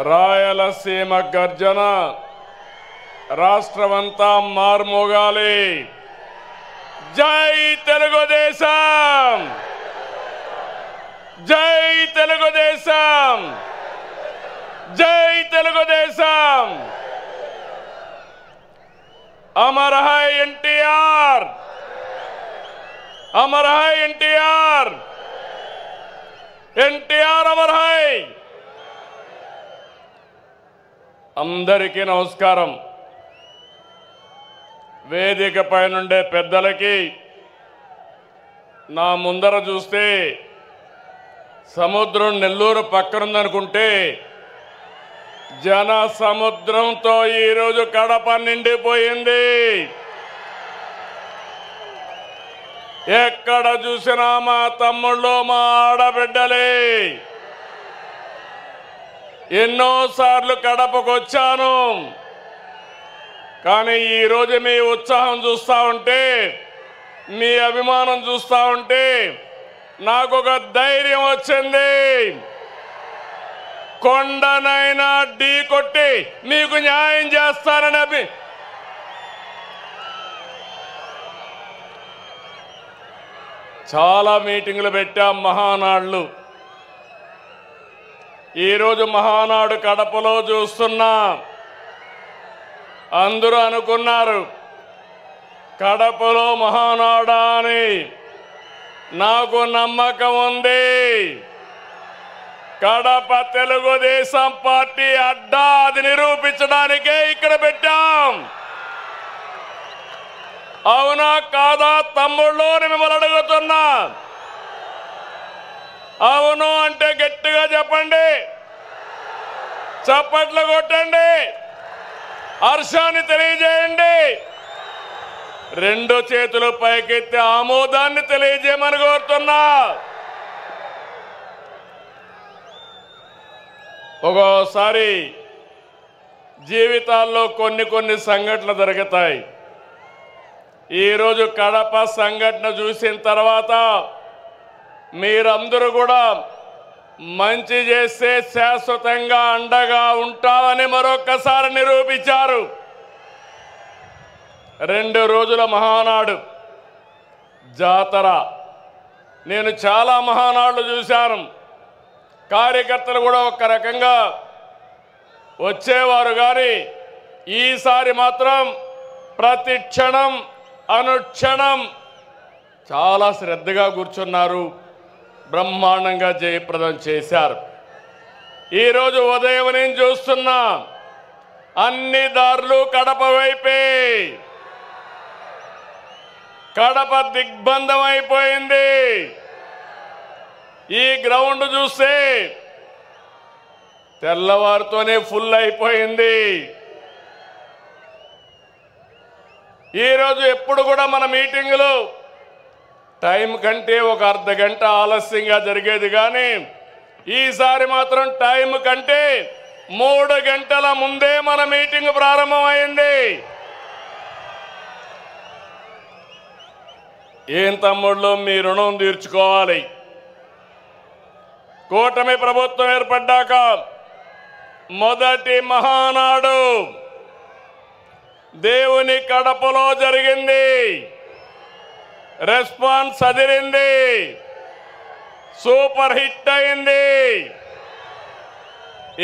రాయలసీమ గర్జన రాష్ట్రమంతా మార్మోగాలి. జై తెలుగుదేశం, జై తెలుగుదేశం, జై Telugu Desam. Amar high NTR, Amar high NTR, NTR Amar high. అందరికీ నమస్కారం. వేదిక పైనుండే పెద్దలకి, నా ముందర చూస్తే సముద్రం నెల్లూరు పక్కనుందనుకుంటే జన సముద్రంతో ఈరోజు కడప నిండిపోయింది. ఎక్కడ చూసినా మా తమ్ముళ్ళు, మా ఆడబిడ్డలే. ఎన్నోసార్లు కడపకు వచ్చాను, కానీ ఈరోజు మీ ఉత్సాహం చూస్తూ ఉంటే, మీ అభిమానం చూస్తూ ఉంటే నాకు ఒక ధైర్యం వచ్చింది. కొండనైనా ఢీ కొట్టి మీకు న్యాయం చేస్తానని చాలా మీటింగులు పెట్టాం, మహానాడులు. ఈరోజు మహానాడు కడపలో చూస్తున్నా. అందరూ అనుకున్నారు కడపలో మహానాడా అని. నాకు నమ్మకం ఉంది. కడప తెలుగుదేశం పార్టీ అడ్డా, అది నిరూపించడానికే ఇక్కడ పెట్టాం. అవునా కాదా తమ్ముళ్ళు అని మిమ్మల్ని అడుగుతున్నా. అవును అంటే గట్టిగా చెప్పండి, చప్పట్లు కొట్టండి, హర్షాన్ని తెలియజేయండి. రెండు చేతులు పైకెత్తి ఆమోదాన్ని తెలియజేయమని కోరుతున్నా. ఒక్కోసారి జీవితాల్లో కొన్ని సంఘటనలు జరుగుతాయి. ఈరోజు కడప సంఘటన చూసిన తర్వాత మీరందరూ కూడా మంచి చేస్తే శాశ్వతంగా అండగా ఉంటామని మరొక్కసారి నిరూపించారు. 2 రోజుల మహానాడు జాతర. నేను చాలా మహానాడులు చూశాను. కార్యకర్తలు కూడా ఒక రకంగా వచ్చేవారు, కానీ ఈసారి మాత్రం ప్రతి క్షణం అనుక్షణం చాలా శ్రద్ధగా కూర్చున్నారు. బ్రహ్మాండంగా జయప్రదం చేశారు. ఈరోజు ఉదయం నేను చూస్తున్నా అన్ని దారులు కడప వైపే. కడప దిగ్బంధం అయిపోయింది. ఈ గ్రౌండ్ చూస్తే తెల్లవారితోనే ఫుల్ అయిపోయింది. ఈరోజు ఎప్పుడు కూడా మన మీటింగులు టైం కంటే ఒక అర్ధ గంట ఆలస్యంగా జరిగేది, కానీ ఈసారి మాత్రం టైం కంటే 3 గంటల ముందే మన మీటింగ్ ప్రారంభమైంది. ఏం తమ్ముళ్ళు, మీ రుణం తీర్చుకోవాలి. కూటమి ప్రభుత్వం ఏర్పడ్డాక మొదటి మహానాడు దేవుని కడపలో జరిగింది. రెస్పాన్స్ అదిరింది, సూపర్ హిట్ అయింది.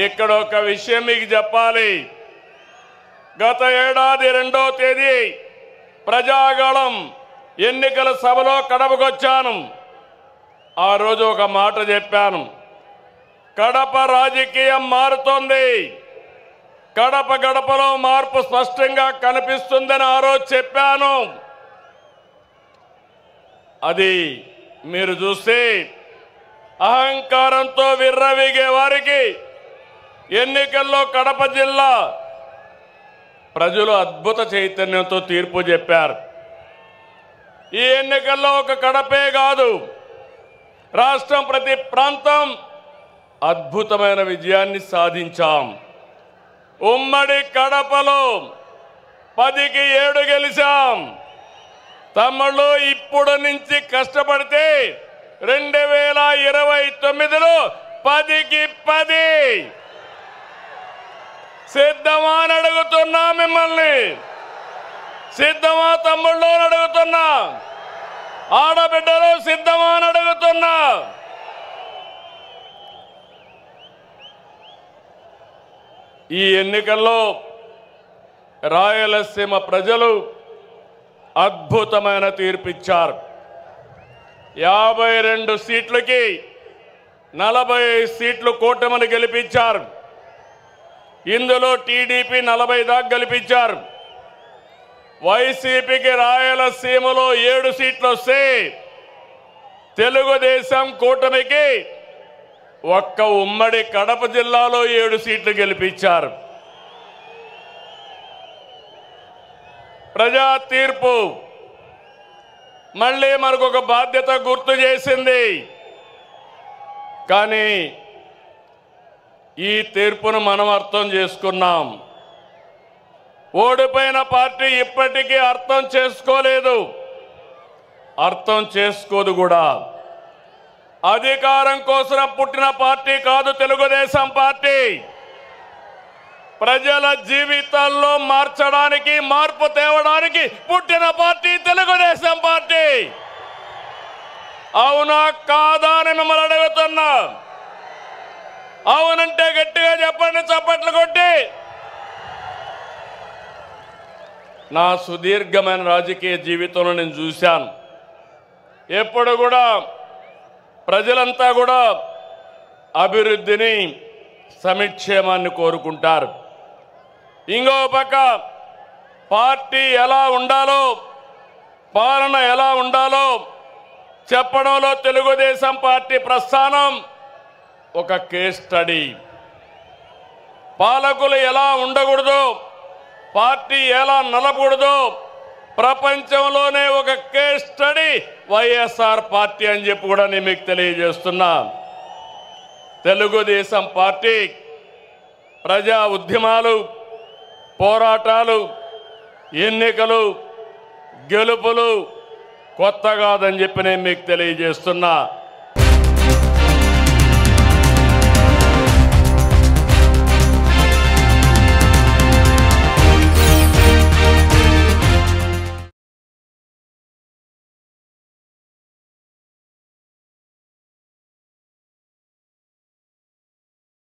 ఇక్కడ ఒక విషయం మీకు చెప్పాలి. గత ఏడాది 2వ తేదీ ప్రజాగళం ఎన్నికల సభలో కడపకొచ్చాను. ఆ రోజు ఒక మాట చెప్పాను, కడప రాజకీయం మారుతోంది, కడప గడపలో మార్పు స్పష్టంగా కనిపిస్తుందని ఆ రోజు చెప్పాను. అది మీరు చూస్తే అహంకారంతో విర్రవీగే వారికి ఎన్నికల్లో కడప జిల్లా ప్రజలు అద్భుత చైతన్యంతో తీర్పు చెప్పారు. ఈ ఎన్నికల్లో ఒక కడపే కాదు, రాష్ట్రం ప్రతి ప్రాంతం అద్భుతమైన విజయాన్ని సాధించాం. ఉమ్మడి కడపలో 10కి 7 గెలిచాం. తమ్ముళ్ళు ఇప్పుడు నుంచి కష్టపడితే 2029లో 10కి 10 సిద్ధమా అని అడుగుతున్నా మిమ్మల్ని. సిద్ధమా తమ్ముళ్ళు అని అడుగుతున్నా. ఆడబిడ్డలు సిద్ధమా అని అడుగుతున్నా. ఈ ఎన్నికల్లో రాయలసీమ ప్రజలు అద్భుతమైన తీర్పిచ్చారు. 52 సీట్లకి 45 సీట్లు కూటమిని గెలిపించారు. ఇందులో టీడీపీ 40 దాకా గెలిపించారు. వైసీపీకి రాయలసీమలో 7 సీట్లు వస్తే తెలుగుదేశం కూటమికి ఒక్క ఉమ్మడి కడప జిల్లాలో 7 సీట్లు గెలిపించారు. ప్రజా తీర్పు మళ్ళీ మనకు ఒక బాధ్యత గుర్తు చేసింది. కానీ ఈ తీర్పును మనం అర్థం చేసుకున్నాం. ఓడిపోయిన పార్టీ ఇప్పటికీ అర్థం చేసుకోలేదు, అర్థం చేసుకోదు కూడా. అధికారం కోసం పుట్టిన పార్టీ కాదు తెలుగుదేశం పార్టీ. ప్రజల జీవితాల్లో మార్చడానికి, మార్పు తేవడానికి పుట్టిన పార్టీ తెలుగుదేశం పార్టీ. అవునా కాదా అని మిమ్మల్ని అడుగుతున్నా. అవునంటే గట్టిగా చెప్పండి, చప్పట్లు కొట్టి. నా సుదీర్ఘమైన రాజకీయ జీవితంలో నేను చూశాను, ఎప్పుడు కూడా ప్రజలంతా కూడా అభివృద్ధిని, సంక్షేమాన్ని కోరుకుంటారు. ఇంకో పక్క పార్టీ ఎలా ఉండాలో, పాలన ఎలా ఉండాలో చెప్పడంలో తెలుగుదేశం పార్టీ ప్రస్థానం ఒక కేస్ స్టడీ. పాలకులు ఎలా ఉండకూడదు, పార్టీ ఎలా నలపకూడదు ప్రపంచంలోనే ఒక కేస్ స్టడీ వైఎస్ఆర్ పార్టీ అని చెప్పి కూడా నేను మీకు తెలియజేస్తున్నా. తెలుగుదేశం పార్టీ ప్రజా ఉద్యమాలు, పోరాటాలు, ఎన్నికలు, గెలుపులు కొత్త కాదని చెప్పి నేను మీకు తెలియజేస్తున్నా.